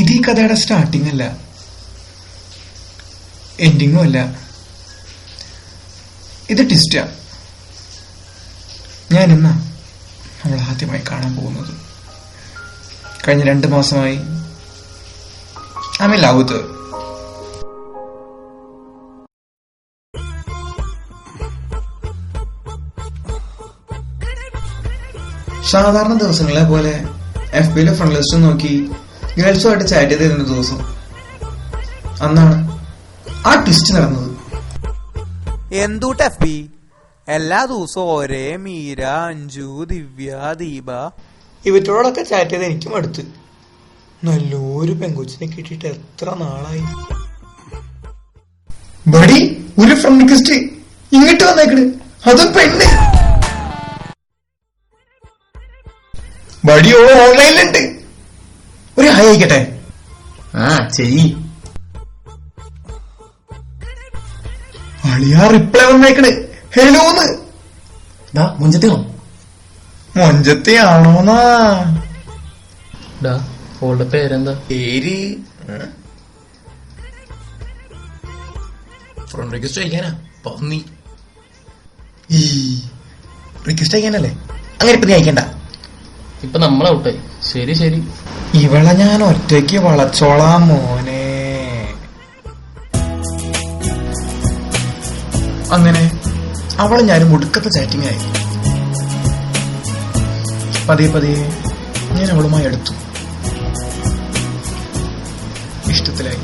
ഇത് ഈ കഥയുടെ സ്റ്റാർട്ടിംഗ് അല്ല, എൻഡിങ്ങും അല്ല, ഇത് ട്വിസ്റ്റാ. ഞാനിന്നാ അവൾ ആദ്യമായി കാണാൻ പോകുന്നത്. കഴിഞ്ഞ 2 മാസമായി ഐ മീൻ ലവ് വിത്ത്. സാധാരണ ദിവസങ്ങളെ പോലെ FBയിലെ ഫ്രണ്ട് ലിസ്റ്റ് നോക്കി ഗേൾസുമായിട്ട് ചാറ്റ് ചെയ്തിരുന്ന ദിവസം അന്നാണ് ആ ട്വിസ്റ്റ് നടന്നത്. എന്തൂട്ട് FB എല്ലാ ദിവസവും ഒരേ മീര, അഞ്ജു, ദിവ്യ, ദീപ ഇവറ്റോടൊക്കെ ചാറ്റ് ചെയ്ത് എനിക്കും അടുത്ത്. നല്ലൊരു പെങ്കൊച്ചിനെ കിട്ടിയിട്ട് എത്ര നാളായി. ബഡി ഒരു ഫ്രണ്ട് റിക്വസ്റ്റ് ഇങ്ങോട്ട് വന്നേക്കണ്, അതും പെണ്ണ്. ബഡിയോ ഓൺലൈനിലുണ്ട്, ഒരു ഹായ് ആയിക്കട്ടെ. ചെയ്. അളിയാ റിപ്ലൈ വന്നേക്കണ്, ഹലോന്ന്. മുഞ്ചത്തിയാണോ? മൊഞ്ചത്തെയാണോന്നാ? ഓളുടെ പേരെന്താ? പേര് ഫ്രണ്ട് റിക്വസ്റ്റ് അയക്കാനാ പന്നി. ഈ റിക്വസ്റ്റ് അയക്കാനല്ലേ? അങ്ങനെ ഇപ്പൊ നീ അയക്കണ്ട. ഇപ്പൊ നമ്മൾ ഔട്ടായി. ശരി ശരി, ഇവളെ ഞാൻ ഒറ്റയ്ക്ക് വളച്ചോളാം മോനെ. അങ്ങനെ അവളെ ഞാനും ഒടുക്കത്തെ ചാറ്റിംഗ് ആയി. പതിയെ പതിയെ ഞാൻ അവളുമായി അടുത്തു, ഇഷ്ടത്തിലായി.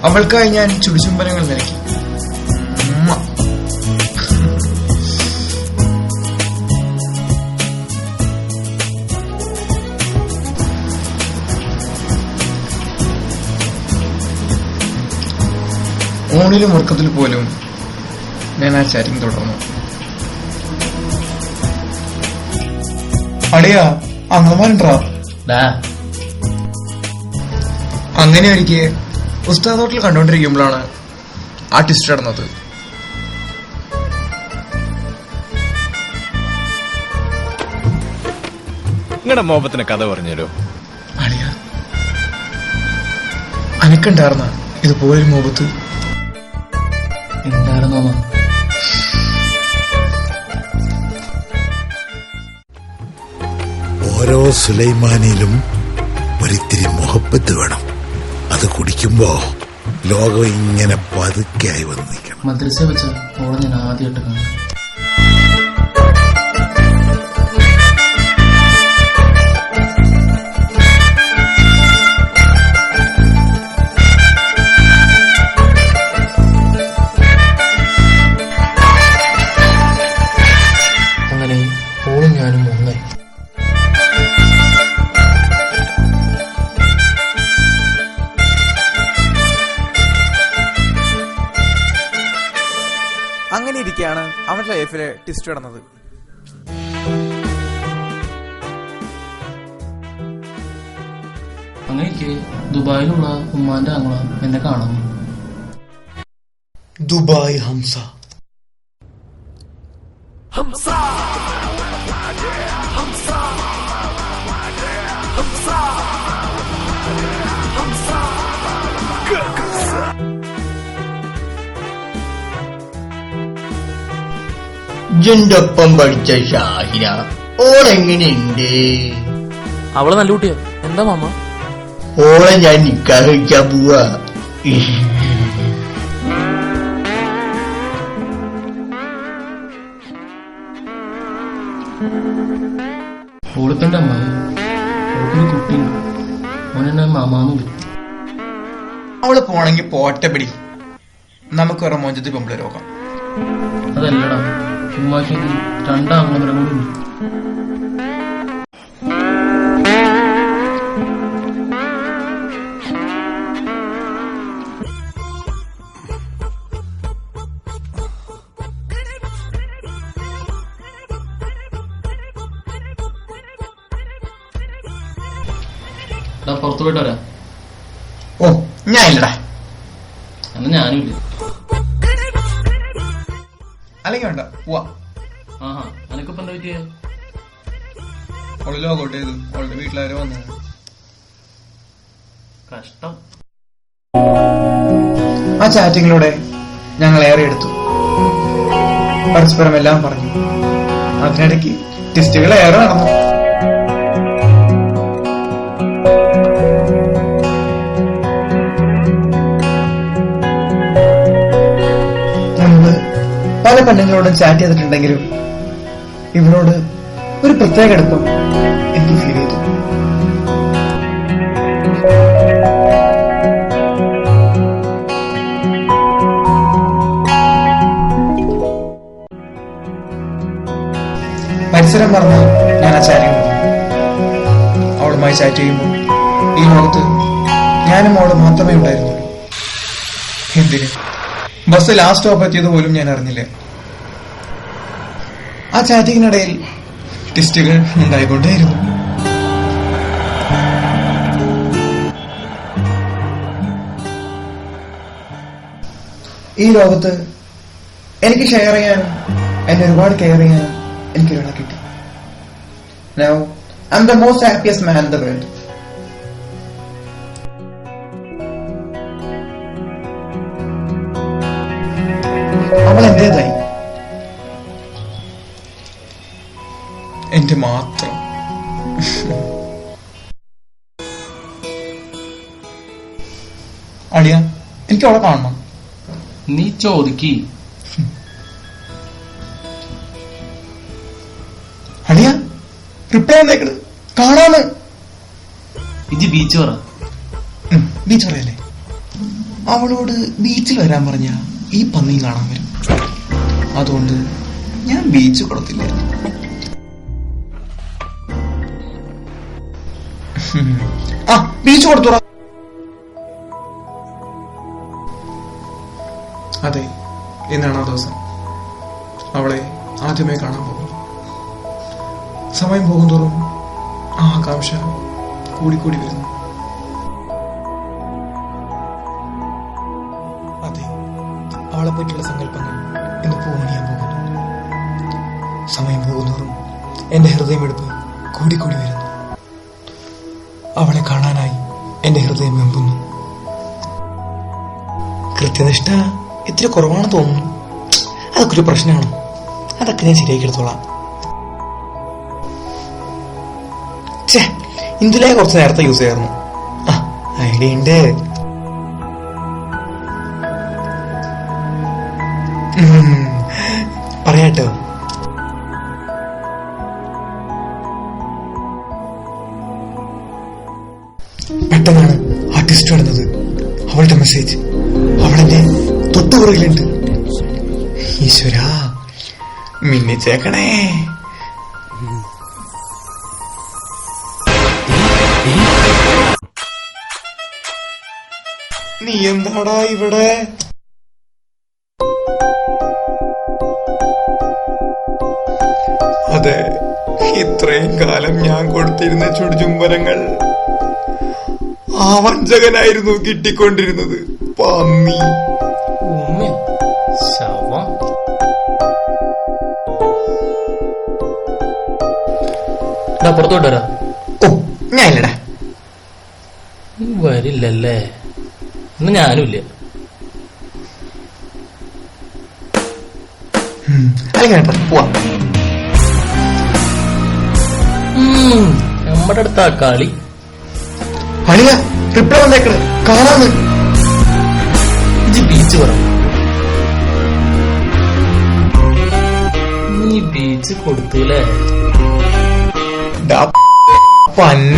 അവൾക്കായി ഞാൻ ചുടുചുംബനങ്ങൾ നൽകി. ഊണിലും ഉറക്കത്തിൽ പോലും ഞാൻ ആ ചാറ്റിംഗ് തുടർന്നു. അടിയാ അങ്ങമാനുണ്ടാ. അങ്ങനെ ഒരിക്കൽ ഉസ്താദ് ഹോട്ടൽ കണ്ടുകൊണ്ടിരിക്കുമ്പോഴാണ് ആ ട്വിസ്റ്റ് നടന്നത്. നിങ്ങളുടെ മോഹത്തിന് കഥ പറഞ്ഞല്ലോ. അടിയ അനക്കുണ്ടായിരുന്ന ഇതുപോലൊരു മോഹത്ത് ഉണ്ടായിരുന്നോ? ഓരോ സുലൈമാനിലും ഒരിത്തിരി മുഹബത്ത് വേണം. അത് കുടിക്കുമ്പോ ലോകം ഇങ്ങനെ പതുക്കെയായി വന്ന് നിൽക്കണം. മദ്രസ വെച്ച ഓളെ ഞാൻ ആദ്യമായിട്ട് കാണും. അങ്ങനെ ഓളും ഞാനും ഒന്നായി. അങ്ങനെ ഇരിക്കുകയാണ് അവന്റെ ലൈഫിലെ ട്വിസ്റ്റ് നടന്നത്. അങ്ങനെ ദുബായിലുള്ള ഉമ്മാന്റെ ആങ്ങള എന്നെ കാണുന്നു. ദുബായ് ഹംസ. ൊപ്പം പഠിച്ച ഷാഹിന ഓളെങ്ങനെയുണ്ട്? അവള് നല്ല കുട്ടിയാ. എന്താ മാമ? ഓളെ ഞാൻ നിക്കാഹ് കഴിക്കാൻ പോവാ. ഓളിപ്പന്റെ അമ്മായി ഓൾക്കൊരു കുട്ടിയുണ്ട്. ഓനെന്നെ മാമാന്ന് വിളിക്കും. അവള് പോണെങ്കി പോട്ടെ പിടി, നമുക്ക് വേറെ മോഞ്ചത്തി പെമ്പിള രോഗം. അതല്ലടാ, ഉമ്മാക്ക് 2 ആങ്ങളമാരും കൂടി ഉണ്ട്. പുറത്തു പോയിട്ട് വരാം. ഓ ഞാൻ ഇല്ലടാ. എന്നാ ഞാനും ഇല്ല. അല്ലെങ്കിൽ വേണ്ട പോവാ. ആഹാ, അനക്കിപ്പോ എന്താ പറ്റിയ? അവള് ലോഗൗട്ട് ചെയ്തു. അവളുടെ വീട്ടിലാരോ വന്നു. കഷ്ടം. ആ ചാറ്റിങ്ങിലൂടെ ഞങ്ങൾ ഏറെ എടുത്തു, പരസ്പരം എല്ലാം പറഞ്ഞു. അതിനിടയ്ക്ക് ടെസ്റ്റുകൾ ഏറെ നടന്നു. മുൻപ് പല പെണ്ണുങ്ങളോടും ചാറ്റ് ചെയ്തിട്ടുണ്ടെങ്കിലും ഇവരോട് ഒരു പ്രത്യേക അടുപ്പം എനിക്ക് ഫീൽ ചെയ്തു. പരിസരം പറഞ്ഞ് ഞാൻ ആ ചാറ്റിംഗ് അവളുമായി ചാറ്റ് ചെയ്യുമ്പോൾ ഈ ലോകത്ത് ഞാനും അവള് മാത്രമേ ഉണ്ടായിരുന്നുള്ളൂ. എന്തിന് ബസ് ലാസ്റ്റ് സ്റ്റോപ്പ് എത്തിയത് പോലും ഞാൻ അറിഞ്ഞില്ല. ആ ചാറ്റിങ്ങിനിടയിൽ ടെസ്റ്റുകൾ ഉണ്ടായിക്കൊണ്ടേയിരുന്നു. ഈ ലോകത്ത് എനിക്ക് ഷെയർ ചെയ്യാനും എന്നെ ഒരുപാട് കെയർ ചെയ്യാനും എനിക്കൊരാളെ കിട്ടി. Now I'm the most happiest man in the world. അവൾ എന്റേതായി, എന്റെ മാത്രം. അടിയ എനിക്ക് അവളെ കാണണം. നീ ചോദിക്കി. അടിയ റിപ്ലൈ വന്നേക്കണ്, കാണാന്ന്. ഇജ് ബീച്ച് പറ. ബീച്ച് പറയല്ലേ? അവളോട് ബീച്ചിൽ വരാൻ പറഞ്ഞ ഈ പന്നിയും കാണാൻ വരും. അതുകൊണ്ട് ഞാൻ ബീച്ച് കൊടുത്തില്ല. ആ ബീച്ച് കൊടുത്തോടാ. അതെ, ഇന്നാണ് ആ ദിവസം. അവളെ ആദ്യമായി കാണാൻ പോകുന്നു. സമയം പോകുന്തോറും ആ ആകാംക്ഷ കൂടിക്കൂടി വരുന്നു. അതെ, അവളെ പറ്റിയുള്ള സങ്കല്പങ്ങൾ ഇന്ന് പൂവണിയാൻ പോകുന്നു. സമയം പോകുന്നോറും എന്റെ ഹൃദയമെടുപ്പ് കൂടിക്കൂടി വരുന്നു. അവളെ കാണാനായി എന്റെ ഹൃദയം വെമ്പുന്നു. കൃത്യനിഷ്ഠ ഇത്തിരി കുറവാണെന്ന് തോന്നുന്നു. അതൊക്കെ ഒരു പ്രശ്നമാണ്. അതൊക്കെ ഞാൻ ശരിയാക്കി എടുത്തോളാം. ഇന്ദുലേ കുറച്ച് നേരത്തെ യൂസ് ചെയ്യായിരുന്നു. ഐഡിയ ഉണ്ട്. പറയാട്ടോ. പെട്ടെന്നാണ് ആ ടെസ്റ്റ് വരുന്നത്. അവളുടെ മെസ്സേജ് അവളെന്റെ തൊട്ടുപുറകിലുണ്ട്. ഈശ്വരാ, മിന്നിച്ചേക്കണേ. നീ എന്താടാ ഇവിടെ? അതെ, ഇത്രയും കാലം ഞാൻ കൊടുത്തിരുന്ന ചുടുചുംബനങ്ങൾ ആ വഞ്ചകനായിരുന്നു കിട്ടിക്കൊണ്ടിരുന്നത്. പന്നി. ശവം. പുറത്തോട്ട് വരാ. ഓ, ഞാൻ ഇല്ലടാ. വരില്ലല്ലേ? ഇന്ന് ഞാനും ഇല്ല. അല്ലെങ്കിൽ പോവാ. നമ്മുടെ അടുത്ത കളി. അളിയ റിപ്ലൈ വന്നേക്കണ്, കാണാന്ന്. ഇജ് ബീച്ച് പറ. നീ ബീച്ച് കൊടുത്തൂലേ? പന്ന